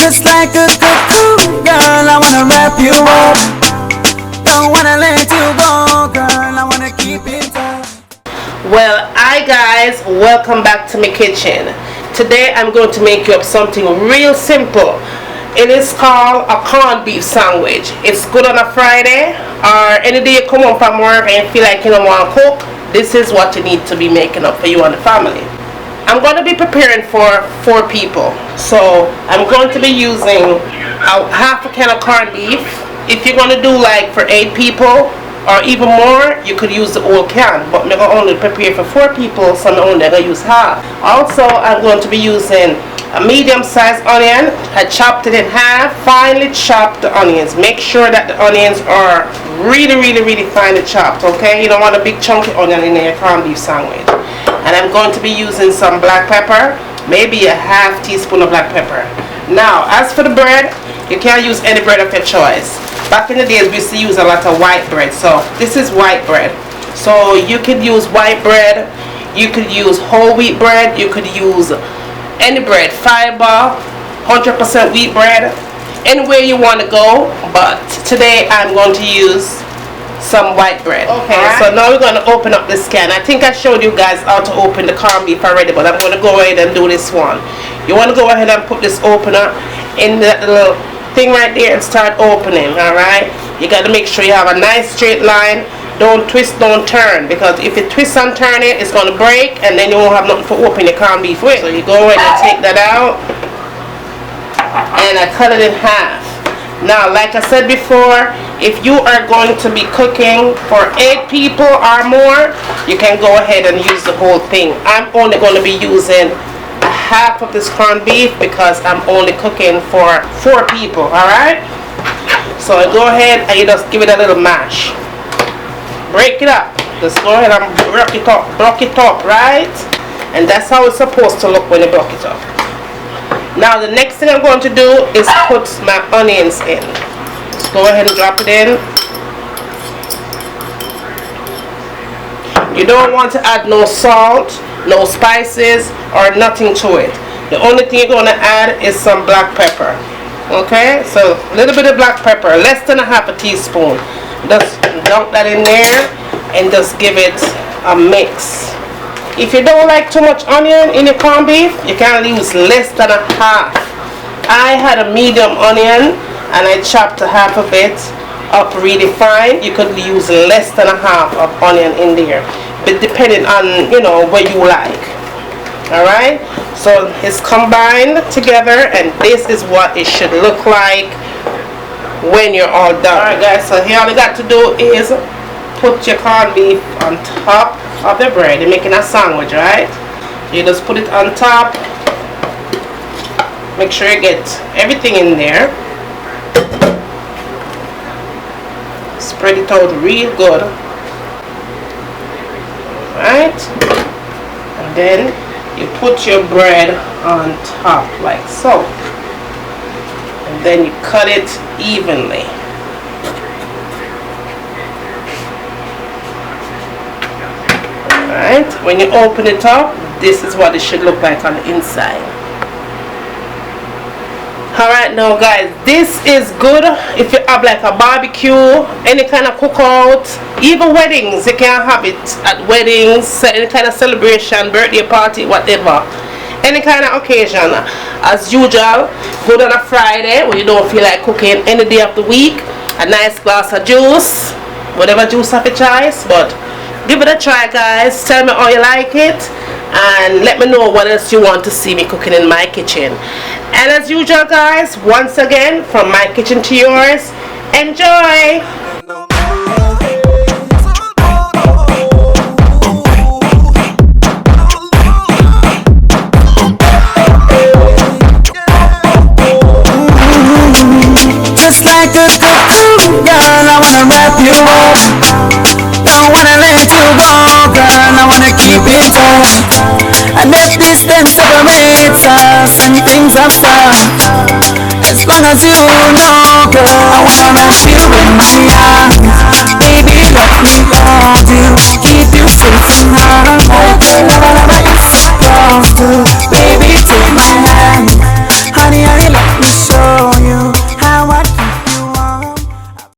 Just like a cocoon, girl, I wanna wrap you up. Don't wanna let you go, girl, I wanna keep it up. Well, hi guys, welcome back to my kitchen. Today I'm going to make you up something real simple. It is called a corned beef sandwich. It's good on a Friday or any day you come home from work and you feel like you don't want to cook. This is what you need to be making up for you and the family. I'm going to be preparing for 4 people. So I'm going to be using half a can of corned beef. If you're going to do like for 8 people or even more, you could use the whole can. But I'm going to only prepare for 4 people, so I'm only going to use half. Also, I'm going to be using a medium-sized onion. I chopped it in half. Finely chopped the onions. Make sure that the onions are really finely chopped, okay? You don't want a big chunky onion in your corned beef sandwich. And I'm going to be using some black pepper, maybe a half teaspoon of black pepper. Now, as for the bread, you can use any bread of your choice. Back in the days, we used to use a lot of white bread, so this is white bread. So you could use white bread, you could use whole wheat bread, you could use any bread, fiber, 100% wheat bread, anywhere you want to go. But today I'm going to use some white bread. Okay, so now we're going to open up this can. I think I showed you guys how to open the corned beef already, but I'm going to go ahead and do this one. You want to go ahead and put this opener in the little thing right there and start opening. Alright, you got to make sure you have a nice straight line. Don't twist, don't turn, because if you twist and turn it, it's going to break and then you won't have nothing to open your corned beef with. So you go ahead and take that out and I cut it in half. Now, like I said before, if you are going to be cooking for 8 people or more, you can go ahead and use the whole thing. I'm only going to be using a half of this corned beef because I'm only cooking for 4 people, alright? So go ahead and you just give it a little mash. Break it up. Just go ahead and broke it up, right? And that's how it's supposed to look when you broke it up. Now the next thing I'm going to do is put my onions in. Just go ahead and drop it in. You don't want to add no salt, no spices, or nothing to it. The only thing you're going to add is some black pepper. Okay, so a little bit of black pepper, less than a half a teaspoon. Just dump that in there and just give it a mix. If you don't like too much onion in your corned beef, you can use less than a half. I had a medium onion and I chopped a half of it up really fine. You could use less than a half of onion in there, but depending on, you know, what you like. Alright, so it's combined together and this is what it should look like when you're all done. Alright guys, so here all you got to do is put your corned beef on top of the bread. You're making a sandwich, right? You just put it on top. Make sure you get everything in there. Spread it out real good. Right? And then you put your bread on top like so. And then you cut it evenly. Alright, when you open it up, this is what it should look like on the inside. Alright, now guys, this is good if you have like a barbecue, any kind of cookout, even weddings. You can have it at weddings, any kind of celebration, birthday party, whatever. Any kind of occasion. As usual, good on a Friday when you don't feel like cooking any day of the week. A nice glass of juice, whatever juice of your choice, but give it a try guys. Tell me how you like it and let me know what else you want to see me cooking in my kitchen. And as usual guys, once again, from my kitchen to yours, enjoy! Just like a cocoon, girl, I wanna wrap you up. Don't wanna let you go, girl, I wanna keep it up. And if distance separates us and things are tough, as long as you know, girl, I wanna wrap you in my arms. Baby, let me hold you.